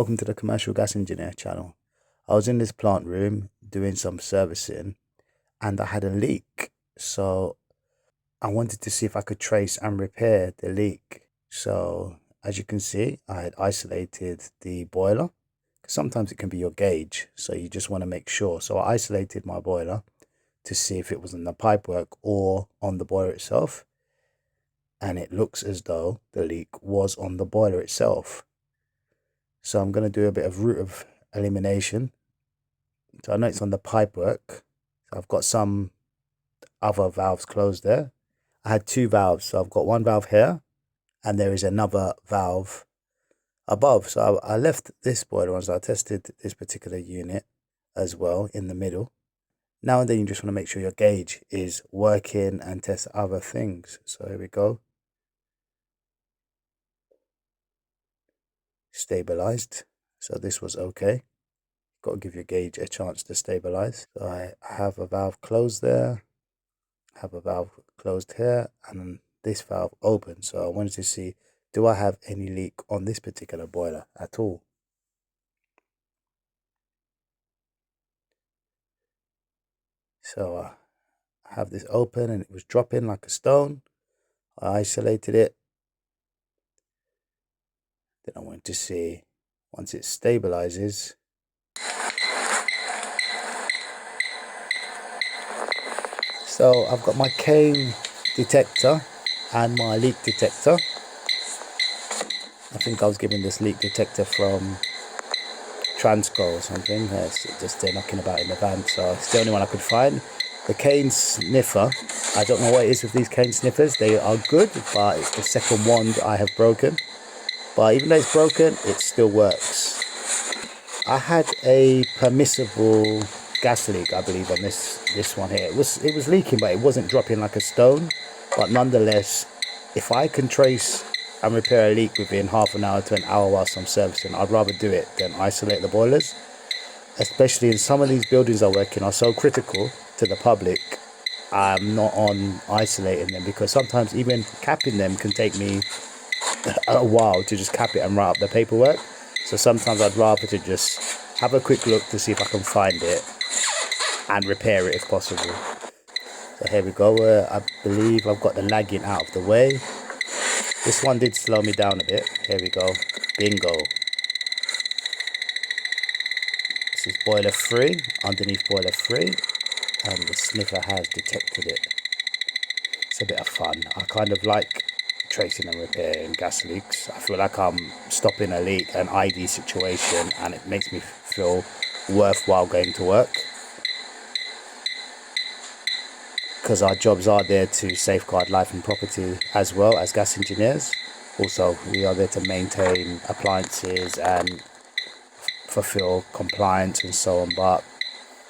Welcome to the Commercial Gas Engineer channel. I was in this plant room doing some servicing and I had a leak. So I wanted to see if I could trace and repair the leak. So as you can see, I had isolated the boiler. Sometimes it can be your gauge, so you just want to make sure. So I isolated my boiler to see if it was in the pipework or on the boiler itself. And it looks as though the leak was on the boiler itself. So I'm going to do a bit of route of elimination. So I know it's on the pipework. So I've got some other valves closed there. I had two valves. So I've got one valve here and there is another valve above. So I left this boiler on, so I tested this particular unit as well in the middle. Now and then you just want to make sure your gauge is working and test other things. So here we go. Stabilized. So this was okay. Got to give your gauge a chance to stabilize. So I have a valve closed there, have a valve closed here, and this valve open. So I wanted to see, do I have any leak on this particular boiler at all? So I have this open and it was dropping like a stone. I isolated it. Then I wanted to see, once it stabilizes, so I've got my cane detector and my leak detector. I think I was given this leak detector from Transco or something. It's just they're knocking about in the van, so it's the only one I could find. The cane sniffer, I don't know what it is with these cane sniffers. They are good, but it's the second one I have broken. But even though it's broken, it still works. I had a permissible gas leak, I believe, on this one here. It was leaking, but it wasn't dropping like a stone. But nonetheless, if I can trace and repair a leak within half an hour to an hour whilst I'm servicing, I'd rather do it than isolate the boilers. Especially in some of these buildings I work in are so critical to the public. I'm not on isolating them because sometimes even capping them can take me a while to just cap it and write up the paperwork. So sometimes I'd rather to just have a quick look to see if I can find it and repair it if possible. So here we go. I believe I've got the lagging out of the way. This one did slow me down a bit. Here we go. Bingo. This is boiler 3, underneath boiler 3, and the sniffer has detected it. It's a bit of fun. I kind of like tracing and repairing gas leaks. I feel like I'm stopping a leak, an ID situation, and it makes me feel worthwhile going to work. Because our jobs are there to safeguard life and property as well as gas engineers. Also, we are there to maintain appliances and fulfill compliance and so on. But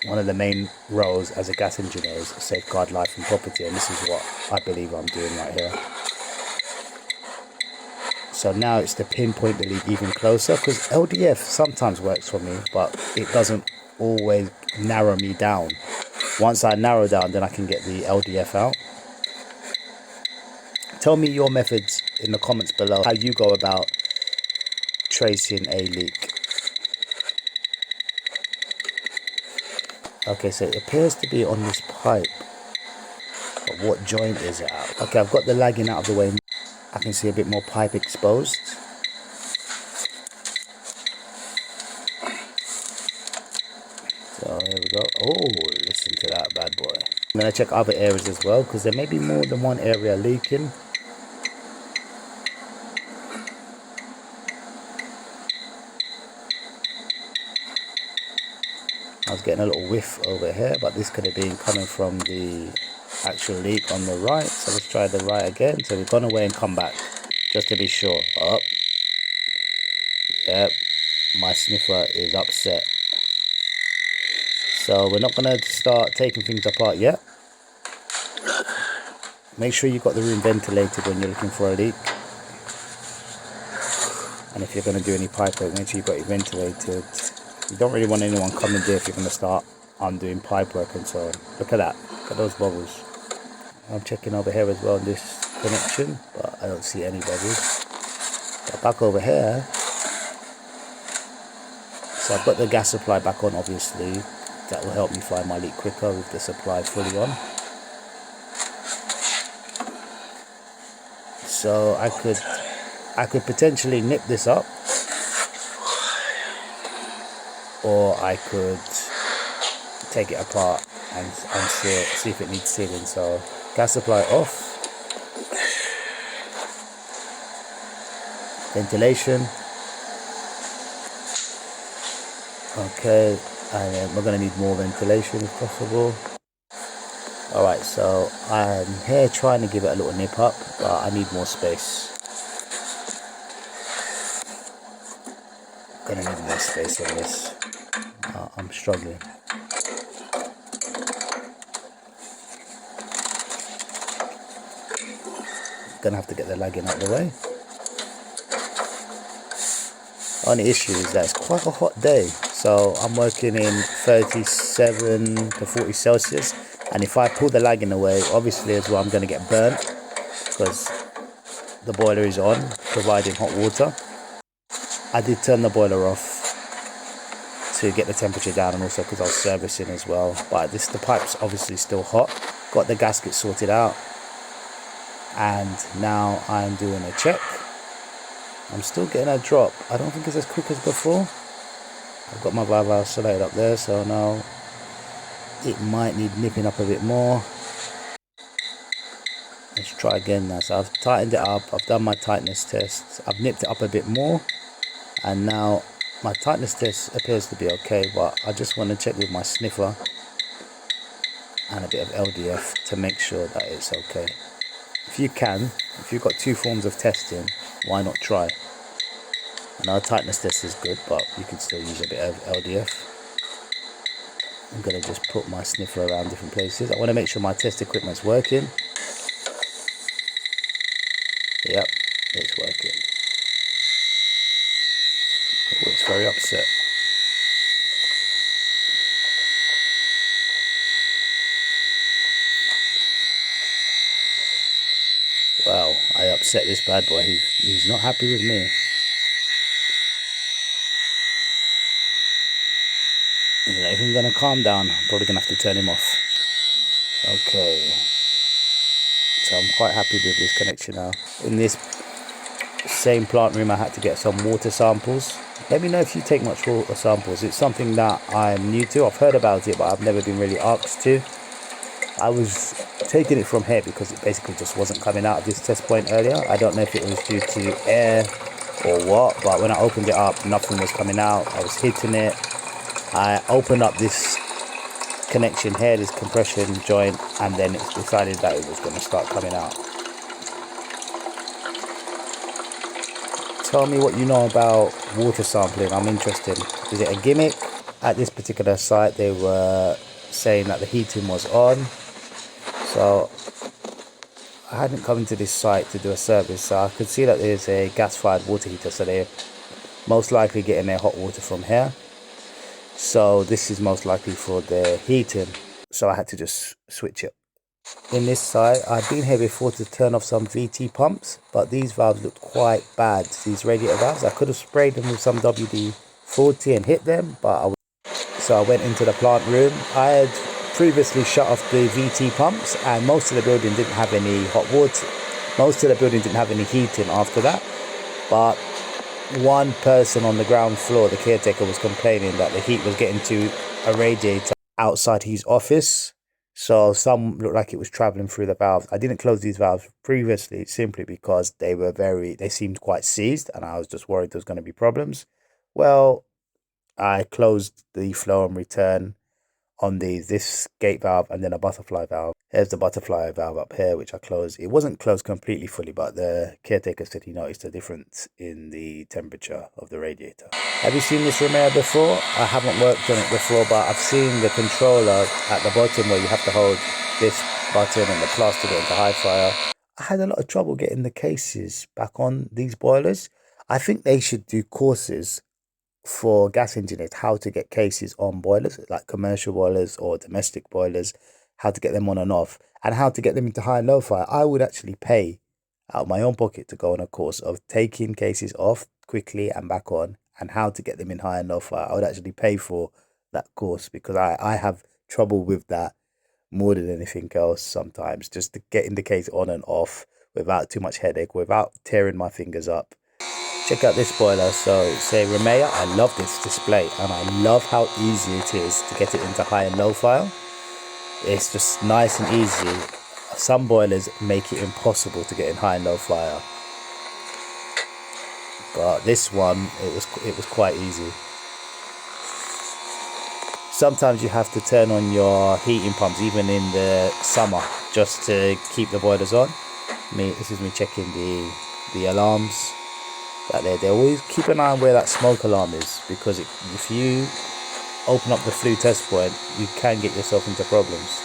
one of the main roles as a gas engineer is to safeguard life and property, and this is what I believe I'm doing right here. So now it's to pinpoint the leak even closer, because LDF sometimes works for me, but it doesn't always narrow me down. Once I narrow down, then I can get the LDF out. Tell me your methods in the comments below, how you go about tracing a leak. Okay, so it appears to be on this pipe, but what joint is it at? Okay, I've got the lagging out of the way. I can see a bit more pipe exposed. So here we go. Oh, listen to that bad boy. I'm going to check other areas as well, because there may be more than one area leaking. I was getting a little whiff over here, but this could have been coming from the actual leak on the right. So let's try the right again. So we've gone away and come back just to be sure. Up. Yep, my sniffer is upset. So we're not going to start taking things apart yet. Make sure you've got the room ventilated when you're looking for a leak. And if you're going to do any pipe work, make sure you've got it ventilated. You don't really want anyone coming there if you're going to start undoing pipe work and so on. Look at that. Look at those bubbles. I'm checking over here as well in this connection, but I don't see any bubbles. But back over here, So I've got the gas supply back on, obviously. That will help me find my leak quicker with the supply fully on. So I could potentially nip this up, or I could take it apart and see if it needs sealing. So gas supply off, ventilation, okay, and then we're going to need more ventilation if possible. Alright, so I'm here trying to give it a little nip up, but I need more space. Gonna need more space on this. I'm struggling. Gonna have to get the lagging out of the way. Only issue is that it's quite a hot day, so I'm working in 37 to 40 Celsius, and if I pull the lagging away, obviously as well I'm going to get burnt because the boiler is on, providing hot water. I did turn the boiler off to get the temperature down, and also because I was servicing as well, but the pipe's obviously still hot. Got the gasket sorted out, and now I'm doing a check. I'm still getting a drop. I don't think it's as quick as before. I've got my valve selected up there, so now it might need nipping up a bit more. Let's try again now. So I've tightened it up, I've done my tightness test, I've nipped it up a bit more, and now my tightness test appears to be okay, but I just want to check with my sniffer and a bit of LDF to make sure that it's okay. If you've got two forms of testing, why not try? I know a tightness test is good, but you can still use a bit of LDF. I'm going to just put my sniffer around different places. I want to make sure my test equipment's working. Yep, it's working. Oh, it's very upset. Wow, I upset this bad boy. He's not happy with me. He's not even going to calm down. I'm probably going to have to turn him off. Okay. So I'm quite happy with this connection now. In this same plant room, I had to get some water samples. Let me know if you take much water samples. It's something that I'm new to. I've heard about it, but I've never been really asked to. I was taking it from here because it basically just wasn't coming out of this test point earlier. I don't know if it was due to air or what, but when I opened it up, nothing was coming out. I was hitting it. I opened up this connection here, this compression joint, and then it decided that it was going to start coming out. Tell me what you know about water sampling. I'm interested. Is it a gimmick? At this particular site, they were saying that the heating was on, so I hadn't come into this site to do a service, so I could see that there's a gas-fired water heater, so they're most likely getting their hot water from here. So this is most likely for the heating, so I had to just switch it. In this site, I've been here before to turn off some VT pumps, but these valves looked quite bad, these radiator valves. I could have sprayed them with some WD-40 and hit them, but so I went into the plant room. I had previously shut off the VT pumps, and most of the building didn't have any hot water. Most of the building didn't have any heating after that, but one person on the ground floor, the caretaker, was complaining that the heat was getting to a radiator outside his office. So some looked like it was traveling through the valves. I didn't close these valves previously simply because they seemed quite seized, and I was just worried there was going to be problems. Well, I closed the flow and return on this gate valve and then a butterfly valve. Here's the butterfly valve up here, which I closed. It wasn't closed completely fully, but the caretaker said he noticed a difference in the temperature of the radiator. Have you seen this remote before? I haven't worked on it before, but I've seen the controller at the bottom where you have to hold this button and the plus to get into high fire. I had a lot of trouble getting the cases back on these boilers. I think they should do courses for gas engineers, how to get cases on boilers, like commercial boilers or domestic boilers, how to get them on and off, and how to get them into high and low fire. I would actually pay out of my own pocket to go on a course of taking cases off quickly and back on, and how to get them in high and low fire, I would actually pay for that course, because I have trouble with that more than anything else sometimes, just to getting the case on and off without too much headache, without tearing my fingers up. Check out this boiler. So say Remea, I love this display and I love how easy it is to get it into high and low fire. It's just nice and easy. Some boilers make it impossible to get in high and low fire, but this one, it was quite easy. Sometimes you have to turn on your heating pumps even in the summer just to keep the boilers on. This is me checking the alarms that they're always keep an eye on where that smoke alarm is, because if you open up the flue test point, you can get yourself into problems.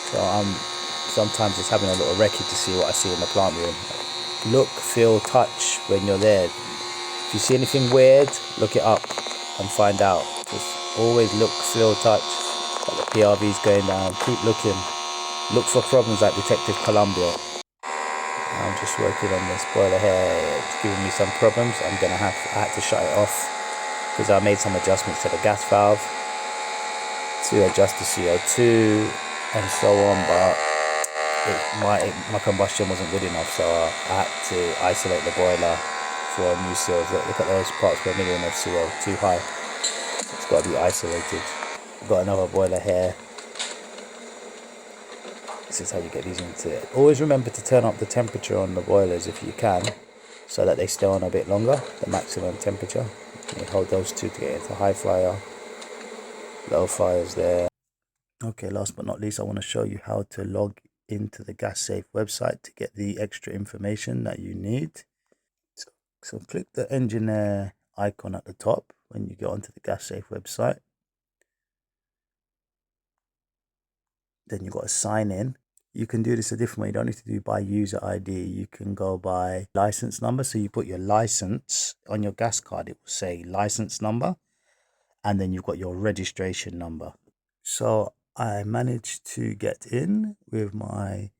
So I'm sometimes just having a little recce to see what I see in the plant room. Look, feel, touch when you're there. If you see anything weird, look it up and find out. Just always look, feel, touch. Like the PRV's going down. Keep looking. Look for problems like Detective Columbia. I'm just working on this boiler here. It's giving me some problems. I had to shut it off because I made some adjustments to the gas valve to adjust the CO2 and so on, but my combustion wasn't good enough, so I had to isolate the boiler for new seals. Look at those parts per million of CO, too high. It's got to be isolated. I've got another boiler here. This is how you get these into it. Always remember to turn up the temperature on the boilers if you can, so that they stay on a bit longer, the maximum temperature. You hold those two to get into high fire, low fires there. Okay, last but not least, I want to show you how to log into the GasSafe website to get the extra information that you need. So click the engineer icon at the top when you get onto the GasSafe website. Then you've got to sign in. You can do this a different way. You don't need to do by user ID. You can go by license number. So you put your license on your gas card. It will say license number. And then you've got your registration number. So I managed to get in with my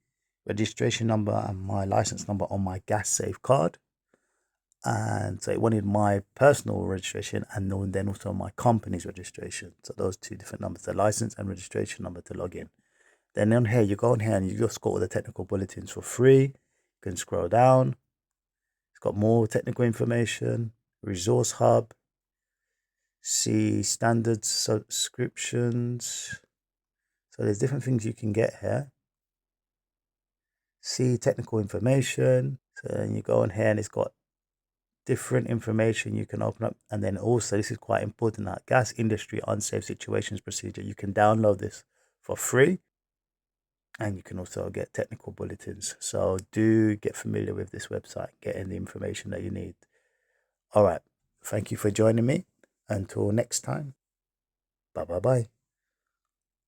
registration number and my license number on my GasSafe card. And so it wanted my personal registration and then also my company's registration. So those two different numbers, the license and registration number to log in. Then on here, you go on here and you just got all the technical bulletins for free. You can scroll down. It's got more technical information, resource hub, see standard subscriptions. So there's different things you can get here. See technical information. So then you go on here and it's got different information you can open up. And then also, this is quite important, that gas industry unsafe situations procedure. You can download this for free. And you can also get technical bulletins. So do get familiar with this website, getting the information that you need. All right. Thank you for joining me. Until next time. Bye-bye.